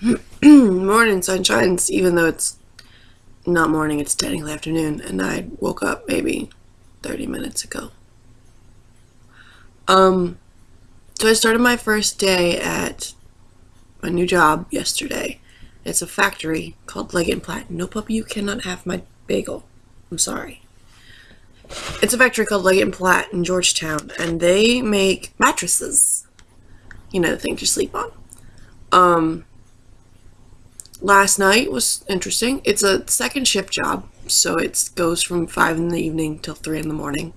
Morning sunshines, even though it's not morning, it's technically afternoon, and I woke up maybe 30 minutes ago. Um, so I started my first day at my new job yesterday. It's a factory called Leggett and Platt. No, puppy, you cannot have my bagel. I'm sorry. It's a factory called Leggett and Platt in Georgetown, and they make mattresses. You know, the things you sleep on. Um, Last night was interesting. It's a second shift job, so it goes from 5 in the evening till 3 in the morning.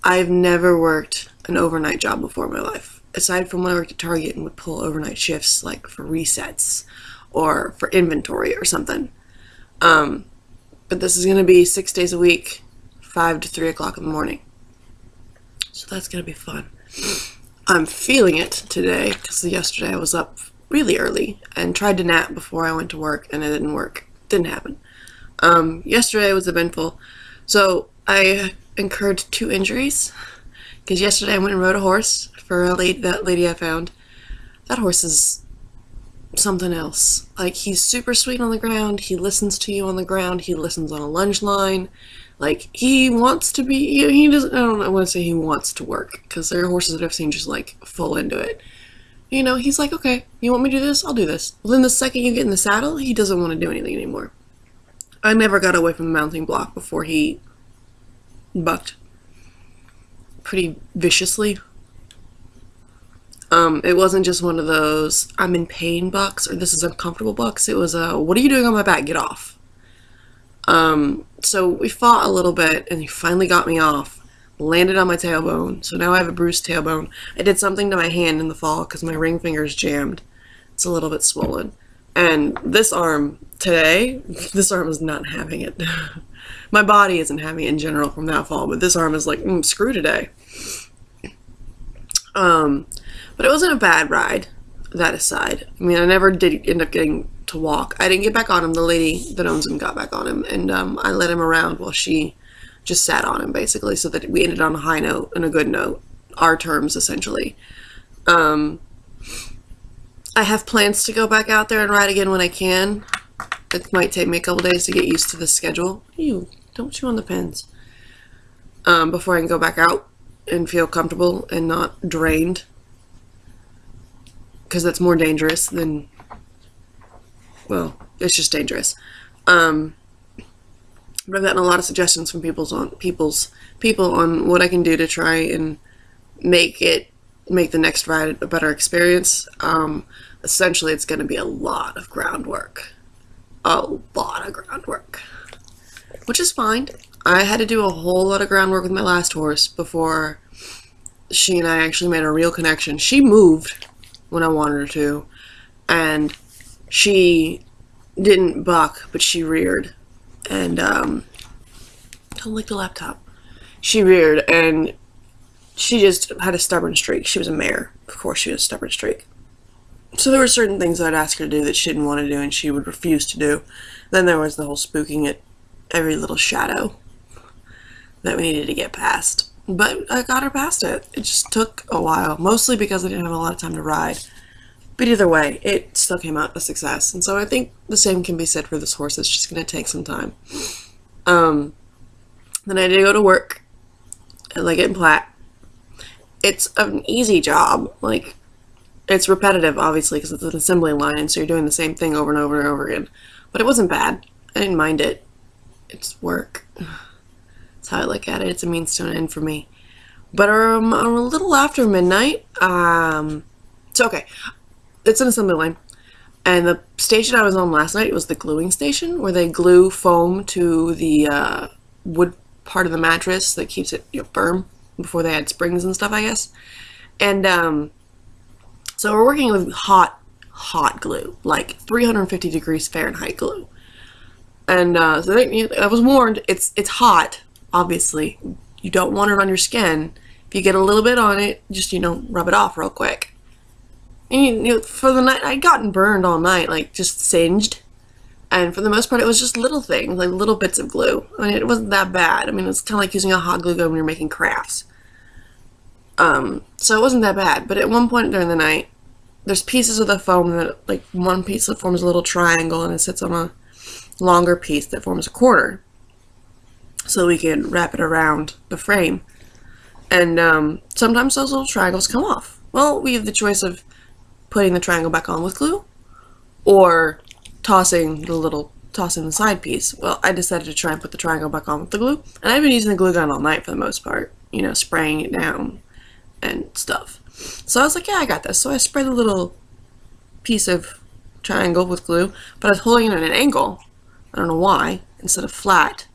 I've never worked an overnight job before in my life, aside from when I worked at Target and would pull overnight shifts, like for resets or for inventory or something. But this is going to be 6 days a week, 5 to 3 o'clock in the morning. So that's going to be fun. I'm feeling it today because yesterday I was up really early and tried to nap before I went to work, and it didn't work. Didn't happen. Yesterday was eventful. So I incurred 2 injuries because yesterday I went and rode a horse for that lady I found. That horse is something else. Like, he's super sweet on the ground. He listens to you on the ground. He listens on a lunge line. Like, he wants to be, he doesn't, I don't want to say he wants to work, because there are horses that I've seen just like full into it. You know, he's like, okay, you want me to do this? I'll do this. Well, then the second you get in the saddle, he doesn't want to do anything anymore. I never got away from the mounting block before he bucked pretty viciously. It wasn't just one of those, I'm in pain bucks, or this is uncomfortable bucks. It was what are you doing on my back? Get off. So we fought a little bit, and he finally got me off. Landed on my tailbone, so now I have a bruised tailbone. I did something to my hand in the fall because my ring finger's jammed. It's a little bit swollen. And this arm today, this arm is not having it. My body isn't having it in general from that fall, but this arm is like, screw today. But it wasn't a bad ride, that aside. I mean, I never did end up getting to walk. I didn't get back on him. The lady that owns him got back on him, and I led him around while she just sat on him, basically, so that we ended on a high note and a good note. Our terms, essentially. I have plans to go back out there and ride again when I can. It might take me a couple days to get used to the schedule. Ew, don't chew on the pins. Before I can go back out and feel comfortable and not drained. Because that's more dangerous than, well, it's just dangerous. But I've gotten a lot of suggestions from people on what I can do to try and make the next ride a better experience. Essentially, it's going to be a lot of groundwork. Which is fine. I had to do a whole lot of groundwork with my last horse before she and I actually made a real connection. She moved when I wanted her to, and she didn't buck, but she reared. And, don't lick the laptop. She reared, and she just had a stubborn streak. She was a mare. Of course she had a stubborn streak. So there were certain things I'd ask her to do that she didn't want to do, and she would refuse to do. Then there was the whole spooking at every little shadow that we needed to get past. But I got her past it. It just took a while, mostly because I didn't have a lot of time to ride. But either way, it still came out a success. And so I think the same can be said for this horse. It's just going to take some time. Then I had to go to work at Leggett and Platt. It's an easy job. Like, it's repetitive, obviously, because it's an assembly line, and so you're doing the same thing over and over and over again. But it wasn't bad. I didn't mind it. It's work. That's how I look at it. It's a means to an end for me. But a little after midnight, it's okay. It's an assembly line, and the station I was on last night was the gluing station, where they glue foam to the wood part of the mattress that keeps it firm before they had springs and stuff, I guess. And so we're working with hot glue, like 350 degrees Fahrenheit glue. And so I was warned, it's hot, obviously. You don't want it on your skin. If you get a little bit on it, just, rub it off real quick. And for the night, I'd gotten burned all night, like just singed. And for the most part, it was just little things, like little bits of glue. I mean, it wasn't that bad. I mean, it's kind of like using a hot glue gun when you're making crafts. So it wasn't that bad. But at one point during the night, there's pieces of the foam that, like, one piece that forms a little triangle and it sits on a longer piece that forms a quarter. So we can wrap it around the frame. And sometimes those little triangles come off. Well, we have the choice of putting the triangle back on with glue or tossing the side piece. Well, I decided to try and put the triangle back on with the glue. And I've been using the glue gun all night for the most part, you know, spraying it down and stuff. So I was like, yeah, I got this. So I sprayed the little piece of triangle with glue, but I was holding it at an angle. I don't know why, instead of flat,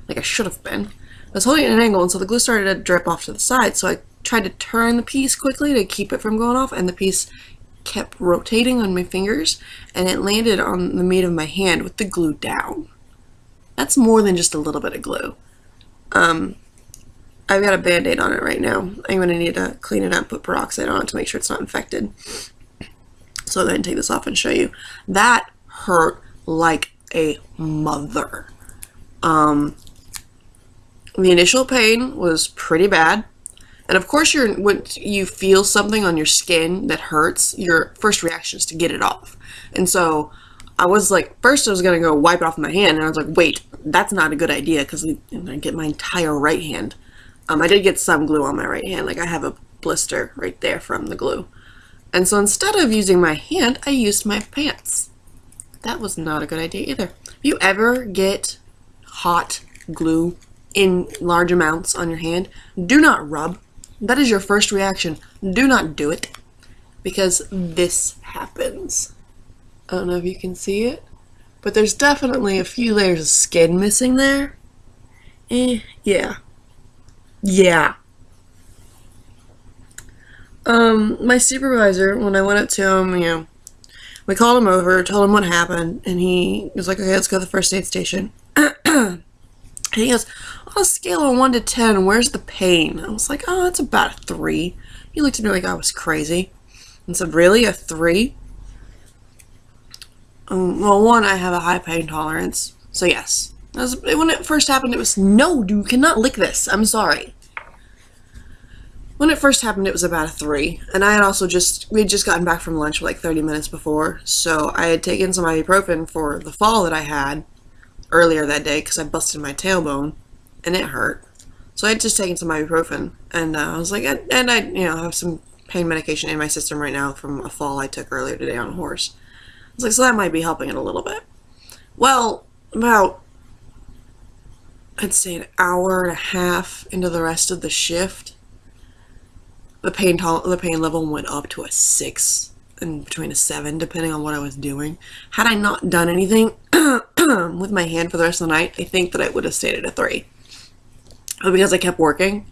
like I should have been. I was holding it at an angle, and so the glue started to drip off to the side, so I tried to turn the piece quickly to keep it from going off, and the piece kept rotating on my fingers, and it landed on the meat of my hand with the glue down. That's more than just a little bit of glue. I've got a band-aid on it right now. I'm going to need to clean it up, put peroxide on it to make sure it's not infected. So I'll go ahead and take this off and show you. That hurt like a mother. The initial pain was pretty bad. And of course, when you feel something on your skin that hurts, your first reaction is to get it off. And so I was like, first I was going to go wipe it off my hand. And I was like, wait, that's not a good idea because I'm going to get my entire right hand. I did get some glue on my right hand. Like I have a blister right there from the glue. And so instead of using my hand, I used my pants. That was not a good idea either. If you ever get hot glue in large amounts on your hand, do not rub. That is your first reaction. Do not do it because this happens. I don't know if you can see it, but there's definitely a few layers of skin missing there. Yeah. My supervisor, when I went up to him, you know, we called him over, told him what happened, and he was like, okay, let's go to the first aid station. And he goes, on a scale of 1 to 10, where's the pain? I was like, oh, it's about a 3. He looked at me like I was crazy and said, really, a 3? Well, 1, I have a high pain tolerance, so yes. When it first happened, it was, no, you cannot lick this. I'm sorry. When it first happened, it was about a 3. And I had also we had just gotten back from lunch like 30 minutes before. So I had taken some ibuprofen for the fall that I had earlier that day because I busted my tailbone and it hurt. So I had just taken some ibuprofen. And I was like, and I, you know, have some pain medication in my system right now from a fall I took earlier today on a horse. I was like, so that might be helping it a little bit. Well, about, I'd say an hour and a half into the rest of the shift, the pain level went up to a 6 and between a 7, depending on what I was doing. Had I not done anything with my hand for the rest of the night, I think that I would have stayed at a 3. But because I kept working,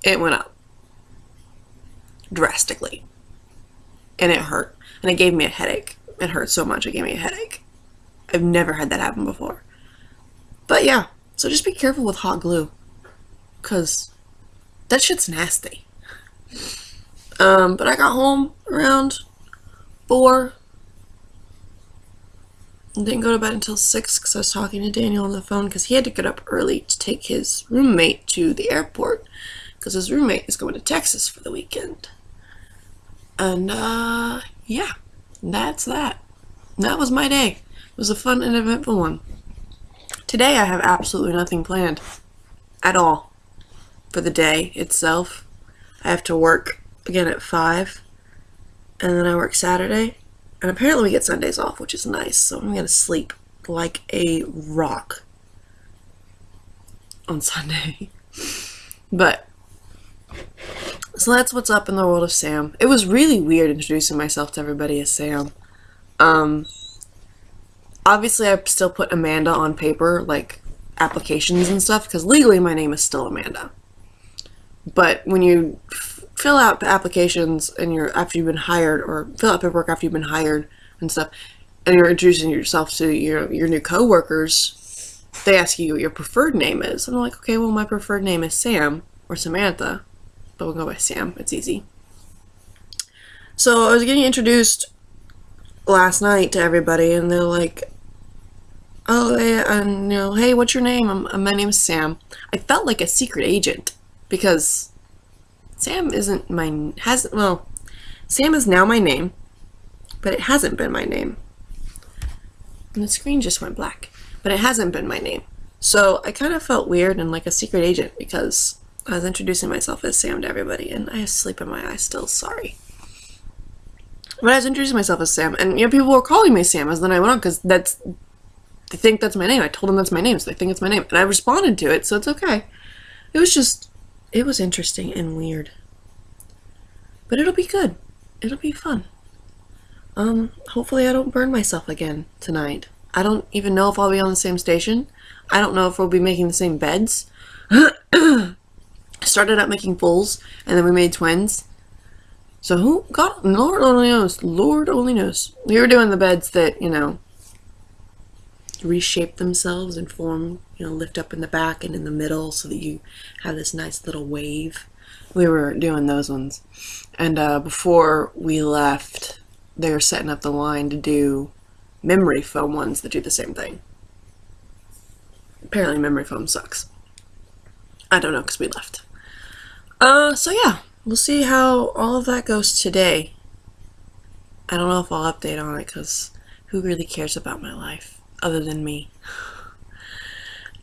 it went up drastically. And it hurt. And it gave me a headache. It hurt so much, it gave me a headache. I've never had that happen before. But yeah, so just be careful with hot glue. Because that shit's nasty. But I got home around 4. And didn't go to bed until 6 because I was talking to Daniel on the phone because he had to get up early to take his roommate to the airport because his roommate is going to Texas for the weekend. And, yeah, that's that. That was my day. It was a fun and eventful one. Today I have absolutely nothing planned at all for the day itself. I have to work again at 5, and then I work Saturday, and apparently we get Sundays off, which is nice, so I'm gonna sleep like a rock on Sunday. But, so that's what's up in the world of Sam. It was really weird introducing myself to everybody as Sam. Obviously I still put Amanda on paper, like applications and stuff, because legally my name is still Amanda. But when you fill out the applications and after you've been hired, or fill out paperwork after you've been hired and stuff, and you're introducing yourself to your new coworkers, they ask you what your preferred name is. And I'm like, okay, well, my preferred name is Sam or Samantha, but we'll go by Sam. It's easy. So I was getting introduced last night to everybody, and they're like, oh, yeah, and you know, hey, what's your name? My name is Sam. I felt like a secret agent because Sam isn't well, Sam is now my name, but it hasn't been my name. And the screen just went black, but it hasn't been my name. So I kind of felt weird and like a secret agent because I was introducing myself as Sam to everybody, and I have sleep in my eyes still, sorry. But I was introducing myself as Sam, and people were calling me Sam as the night went on because they think that's my name. I told them that's my name, so they think it's my name. And I responded to it, so it's okay. It was interesting and weird. But it'll be good. It'll be fun. Hopefully I don't burn myself again tonight. I don't even know if I'll be on the same station. I don't know if we'll be making the same beds. I started out making fulls, and then we made twins. So Lord only knows. Lord only knows. We were doing the beds that, reshape themselves and form, lift up in the back and in the middle so that you have this nice little wave. We were doing those ones. And before we left, they were setting up the line to do memory foam ones that do the same thing. Apparently memory foam sucks. I don't know because we left. So yeah, we'll see how all of that goes today. I don't know if I'll update on it because who really cares about my life other than me?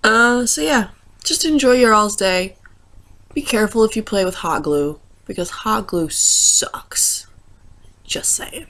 So yeah, just enjoy your all's day. Be careful if you play with hot glue because hot glue sucks. Just saying.